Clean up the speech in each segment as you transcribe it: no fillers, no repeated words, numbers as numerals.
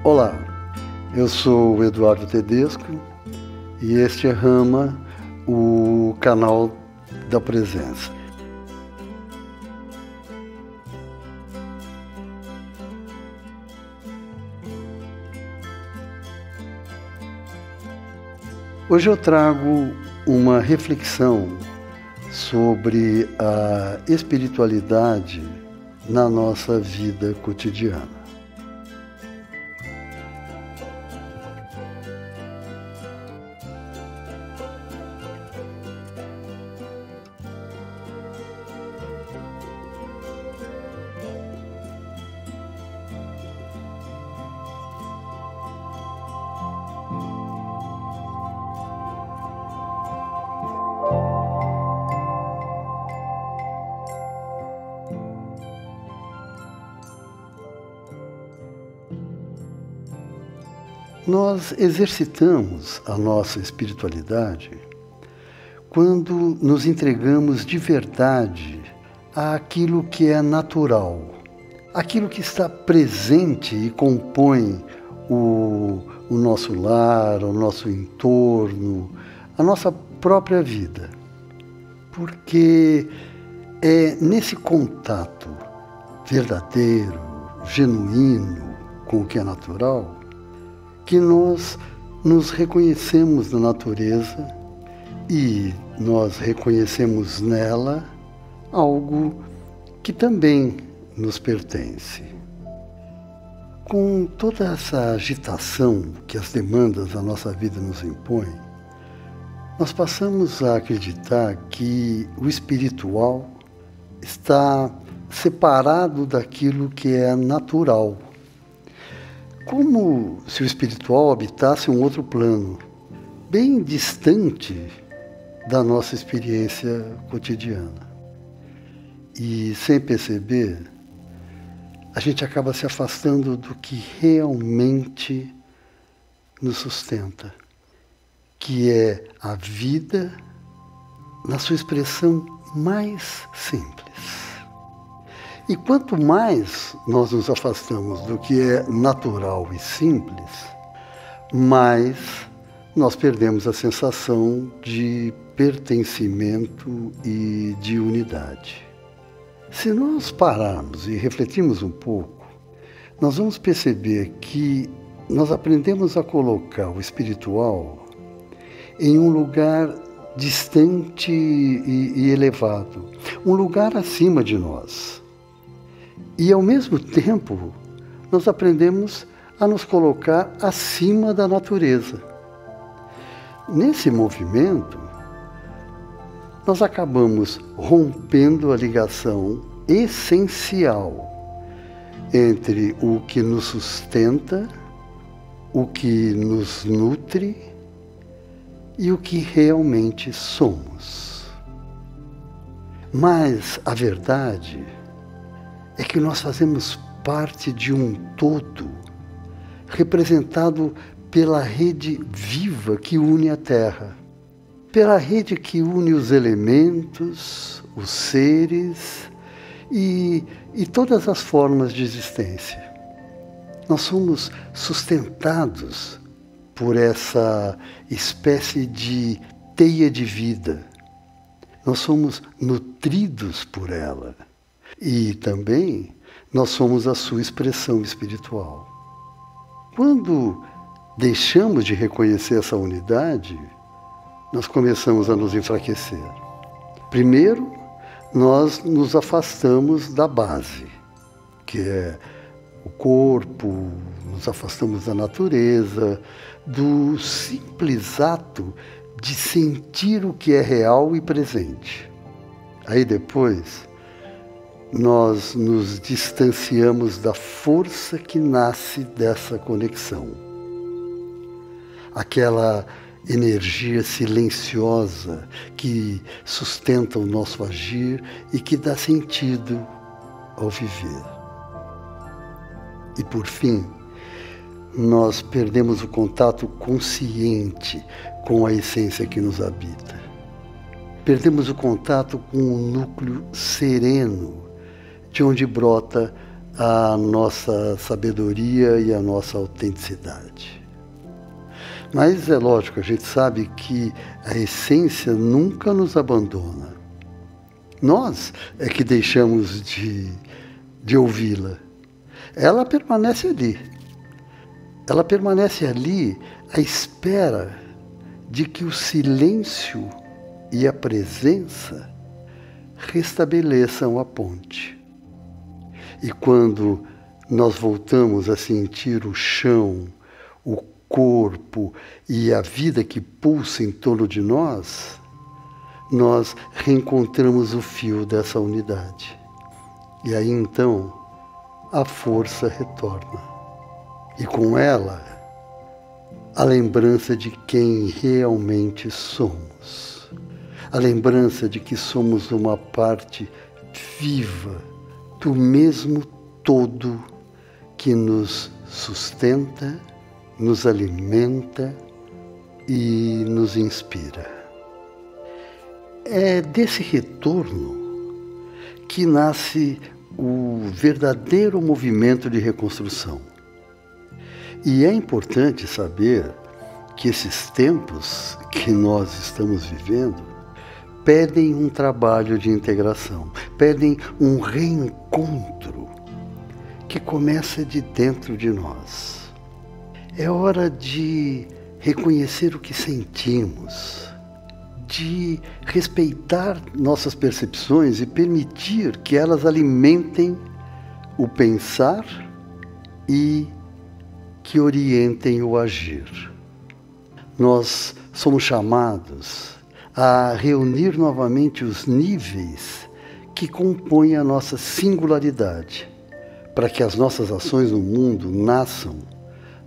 Olá, eu sou o Eduardo Tedesco e este é Rama, o canal da presença. Hoje eu trago uma reflexão sobre a espiritualidade na nossa vida cotidiana. Nós exercitamos a nossa espiritualidade quando nos entregamos de verdade àquilo que é natural, aquilo que está presente e compõe o nosso lar, o nosso entorno, a nossa própria vida. Porque é nesse contato verdadeiro, genuíno com o que é natural, que nós nos reconhecemos na natureza e nós reconhecemos nela algo que também nos pertence. Com toda essa agitação que as demandas da nossa vida nos impõem, nós passamos a acreditar que o espiritual está separado daquilo que é natural. Como se o espiritual habitasse um outro plano, bem distante da nossa experiência cotidiana. E, sem perceber, a gente acaba se afastando do que realmente nos sustenta, que é a vida na sua expressão mais simples. E quanto mais nós nos afastamos do que é natural e simples, mais nós perdemos a sensação de pertencimento e de unidade. Se nós pararmos e refletirmos um pouco, nós vamos perceber que nós aprendemos a colocar o espiritual em um lugar distante e elevado, um lugar acima de nós. E, ao mesmo tempo, nós aprendemos a nos colocar acima da natureza. Nesse movimento, nós acabamos rompendo a ligação essencial entre o que nos sustenta, o que nos nutre e o que realmente somos. Mas a verdade é que nós fazemos parte de um todo, representado pela rede viva que une a Terra, pela rede que une os elementos, os seres e todas as formas de existência. Nós somos sustentados por essa espécie de teia de vida. Nós somos nutridos por ela. E também nós somos a sua expressão espiritual. Quando deixamos de reconhecer essa unidade, nós começamos a nos enfraquecer. Primeiro, nós nos afastamos da base, que é o corpo, nos afastamos da natureza, do simples ato de sentir o que é real e presente. Aí depois, nós nos distanciamos da força que nasce dessa conexão. Aquela energia silenciosa que sustenta o nosso agir e que dá sentido ao viver. E, por fim, nós perdemos o contato consciente com a essência que nos habita. Perdemos o contato com o núcleo sereno de onde brota a nossa sabedoria e a nossa autenticidade. Mas é lógico, a gente sabe que a essência nunca nos abandona. Nós é que deixamos de ouvi-la. Ela permanece ali. Ela permanece ali à espera de que o silêncio e a presença restabeleçam a ponte. E quando nós voltamos a sentir o chão, o corpo e a vida que pulsa em torno de nós, nós reencontramos o fio dessa unidade. E aí então a força retorna. E com ela, a lembrança de quem realmente somos. A lembrança de que somos uma parte viva do mesmo todo que nos sustenta, nos alimenta e nos inspira. É desse retorno que nasce o verdadeiro movimento de reconstrução. E é importante saber que esses tempos que nós estamos vivendo pedem um trabalho de integração, pedem um reencontro que começa de dentro de nós. É hora de reconhecer o que sentimos, de respeitar nossas percepções e permitir que elas alimentem o pensar e que orientem o agir. Nós somos chamados a reunir novamente os níveis que compõem a nossa singularidade, para que as nossas ações no mundo nasçam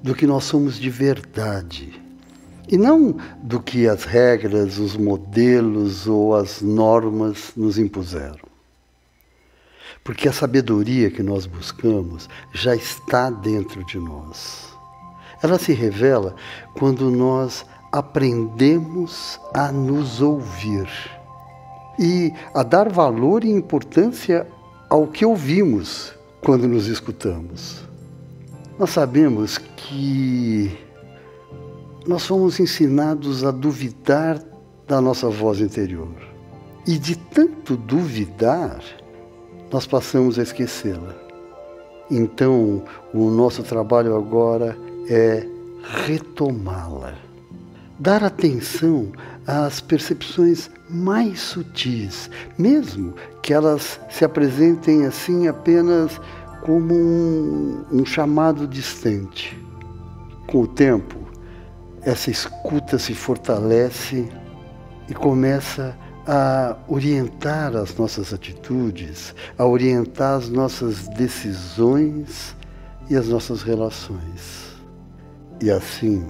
do que nós somos de verdade, e não do que as regras, os modelos ou as normas nos impuseram. Porque a sabedoria que nós buscamos já está dentro de nós. Ela se revela quando nós aprendemos a nos ouvir e a dar valor e importância ao que ouvimos quando nos escutamos. Nós sabemos que nós fomos ensinados a duvidar da nossa voz interior. E de tanto duvidar, nós passamos a esquecê-la. Então, o nosso trabalho agora é retomá-la. Dar atenção às percepções mais sutis, mesmo que elas se apresentem assim apenas como um chamado distante. Com o tempo, essa escuta se fortalece e começa a orientar as nossas atitudes, a orientar as nossas decisões e as nossas relações. E assim,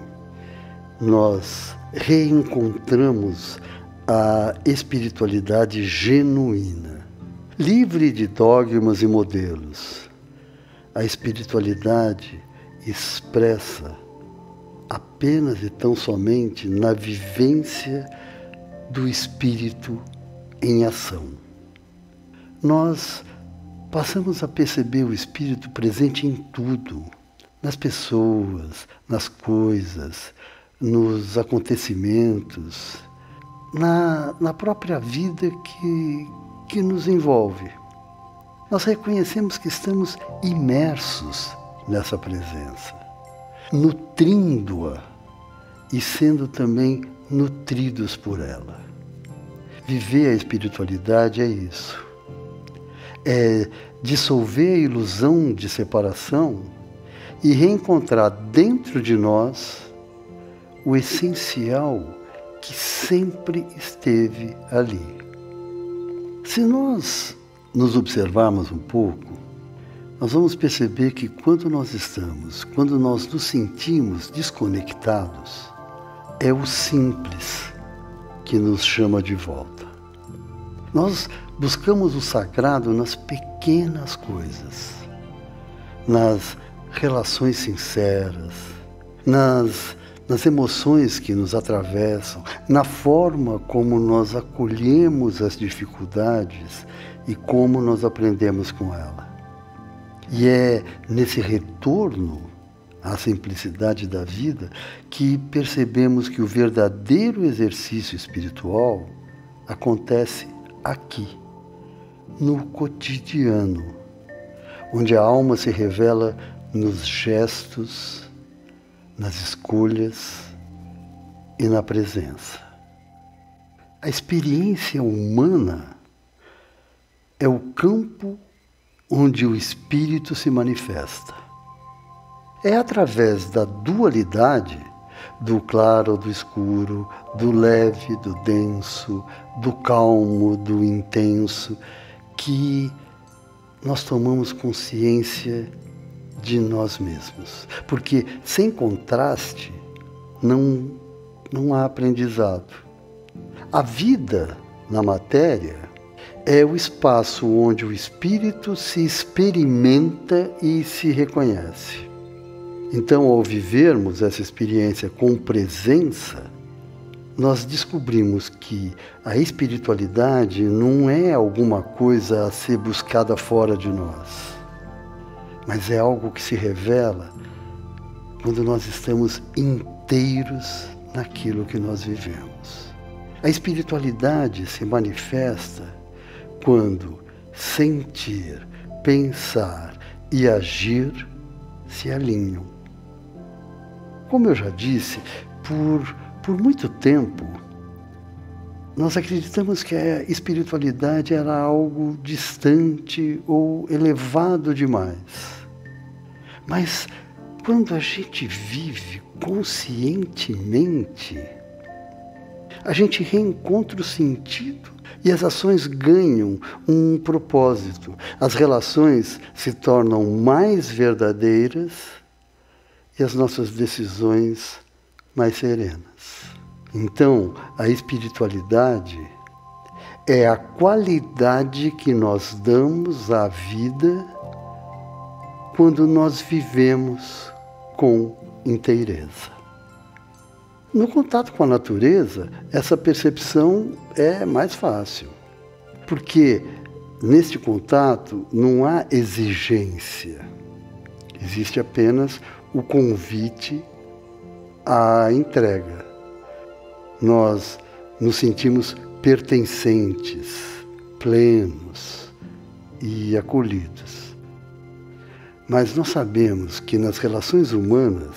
nós reencontramos a espiritualidade genuína, livre de dogmas e modelos. A espiritualidade expressa apenas e tão somente na vivência do espírito em ação. Nós passamos a perceber o espírito presente em tudo, nas pessoas, nas coisas, nos acontecimentos, na própria vida que nos envolve. Nós reconhecemos que estamos imersos nessa presença, nutrindo-a e sendo também nutridos por ela. Viver a espiritualidade é isso. É dissolver a ilusão de separação e reencontrar dentro de nós o essencial que sempre esteve ali. Se nós nos observarmos um pouco, nós vamos perceber que quando nós nos sentimos desconectados, é o simples que nos chama de volta. Nós buscamos o sagrado nas pequenas coisas, nas relações sinceras, nas emoções que nos atravessam, na forma como nós acolhemos as dificuldades e como nós aprendemos com ela. E é nesse retorno à simplicidade da vida que percebemos que o verdadeiro exercício espiritual acontece aqui, no cotidiano, onde a alma se revela nos gestos, nas escolhas e na presença. A experiência humana é o campo onde o espírito se manifesta. É através da dualidade, do claro do escuro, do leve, do denso, do calmo, do intenso, que nós tomamos consciência de nós mesmos. Porque sem contraste não há aprendizado. A vida na matéria é o espaço onde o espírito se experimenta e se reconhece. Então, ao vivermos essa experiência com presença, nós descobrimos que a espiritualidade não é alguma coisa a ser buscada fora de nós, mas é algo que se revela quando nós estamos inteiros naquilo que nós vivemos. A espiritualidade se manifesta quando sentir, pensar e agir se alinham. Como eu já disse, por muito tempo, nós acreditamos que a espiritualidade era algo distante ou elevado demais. Mas quando a gente vive conscientemente, a gente reencontra o sentido e as ações ganham um propósito. As relações se tornam mais verdadeiras e as nossas decisões mais serenas. Então, a espiritualidade é a qualidade que nós damos à vida quando nós vivemos com inteireza. No contato com a natureza, essa percepção é mais fácil, porque neste contato não há exigência, existe apenas o convite à entrega. Nós nos sentimos pertencentes, plenos e acolhidos. Mas nós sabemos que nas relações humanas,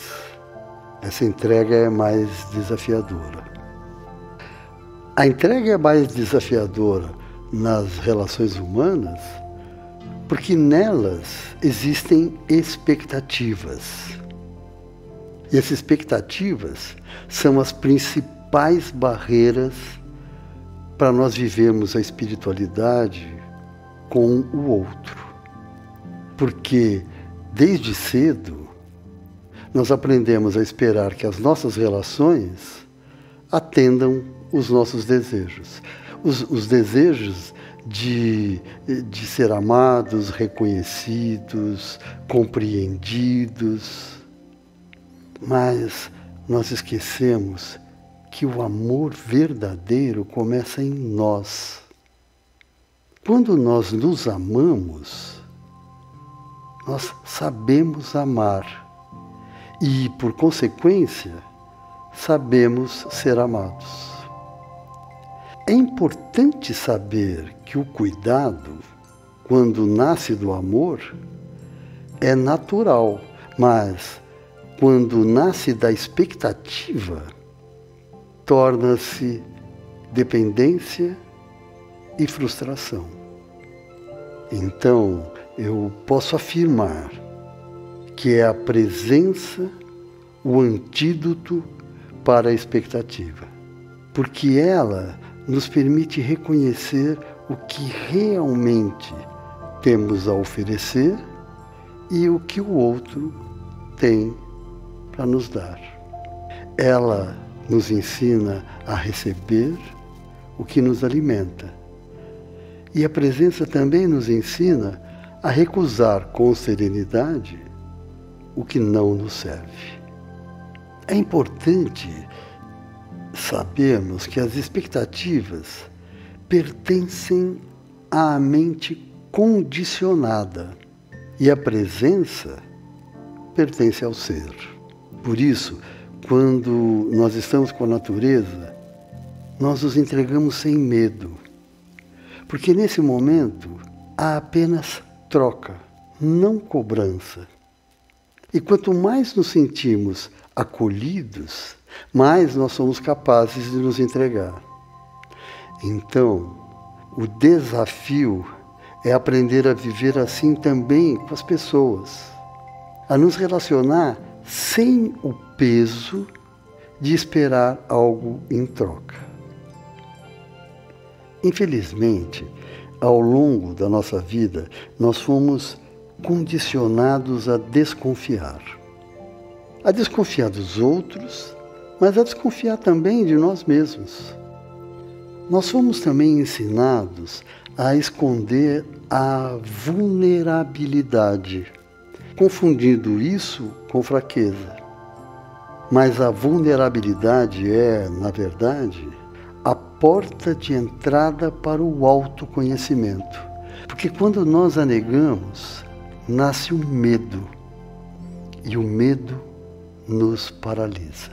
essa entrega é mais desafiadora. A entrega é mais desafiadora nas relações humanas porque nelas existem expectativas. E essas expectativas são as principais barreiras para nós vivermos a espiritualidade com o outro. Porque desde cedo nós aprendemos a esperar que as nossas relações atendam os nossos desejos. Os desejos de ser amados, reconhecidos, compreendidos. Mas nós esquecemos que o amor verdadeiro começa em nós. Quando nós nos amamos, nós sabemos amar. E, por consequência, sabemos ser amados. É importante saber que o cuidado, quando nasce do amor, é natural, mas quando nasce da expectativa, torna-se dependência e frustração. Então, eu posso afirmar que é a presença o antídoto para a expectativa, porque ela nos permite reconhecer o que realmente temos a oferecer e o que o outro tem para nos dar. Ela nos ensina a receber o que nos alimenta. E a presença também nos ensina a recusar com serenidade o que não nos serve. É importante sabermos que as expectativas pertencem à mente condicionada E a presença pertence ao ser. Por isso, quando nós estamos com a natureza, nós nos entregamos sem medo. Porque nesse momento há apenas troca, não cobrança. E quanto mais nos sentimos acolhidos, mais nós somos capazes de nos entregar. Então, o desafio é aprender a viver assim também com as pessoas, a nos relacionar sem o peso de esperar algo em troca. Infelizmente, ao longo da nossa vida, nós fomos condicionados a desconfiar. A desconfiar dos outros, mas a desconfiar também de nós mesmos. Nós fomos também ensinados a esconder a vulnerabilidade, confundindo isso com fraqueza. Mas a vulnerabilidade é, na verdade, a porta de entrada para o autoconhecimento. Porque quando nós a negamos, nasce o medo. E o medo nos paralisa.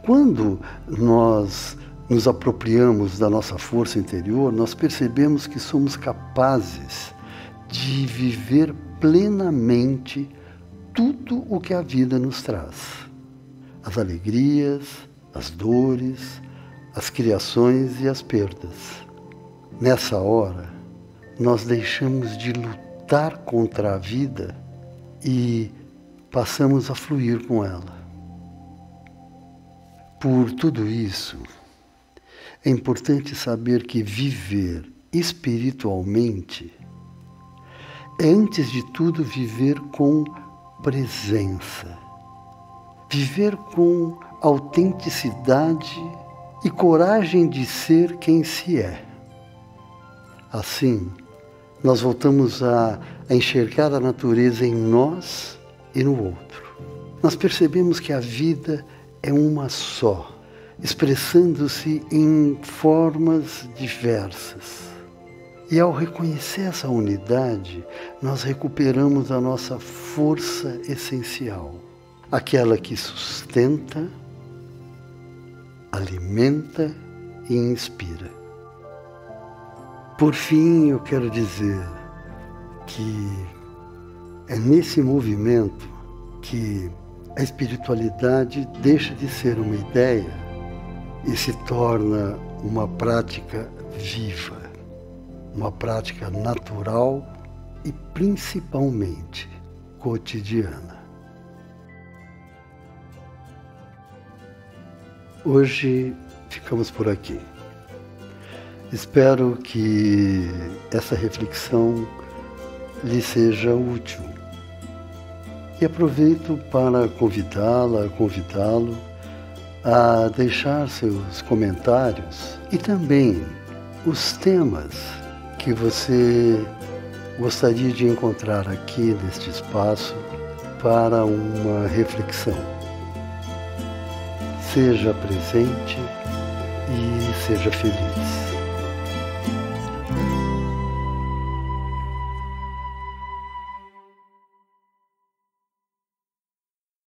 Quando nós nos apropriamos da nossa força interior, nós percebemos que somos capazes de viver plenamente tudo o que a vida nos traz. As alegrias, as dores, as criações e as perdas. Nessa hora, nós deixamos de lutar contra a vida e passamos a fluir com ela. Por tudo isso, é importante saber que viver espiritualmente é, antes de tudo, viver com presença. Viver com autenticidade e coragem de ser quem se é. Assim, nós voltamos a enxergar a natureza em nós e no outro. Nós percebemos que a vida é uma só, expressando-se em formas diversas. E ao reconhecer essa unidade, nós recuperamos a nossa força essencial, aquela que sustenta, alimenta e inspira. Por fim, eu quero dizer que é nesse movimento que a espiritualidade deixa de ser uma ideia e se torna uma prática viva, uma prática natural e principalmente cotidiana. Hoje ficamos por aqui. Espero que essa reflexão lhe seja útil. E aproveito para convidá-lo a deixar seus comentários e também os temas que você gostaria de encontrar aqui neste espaço para uma reflexão. Seja presente e seja feliz.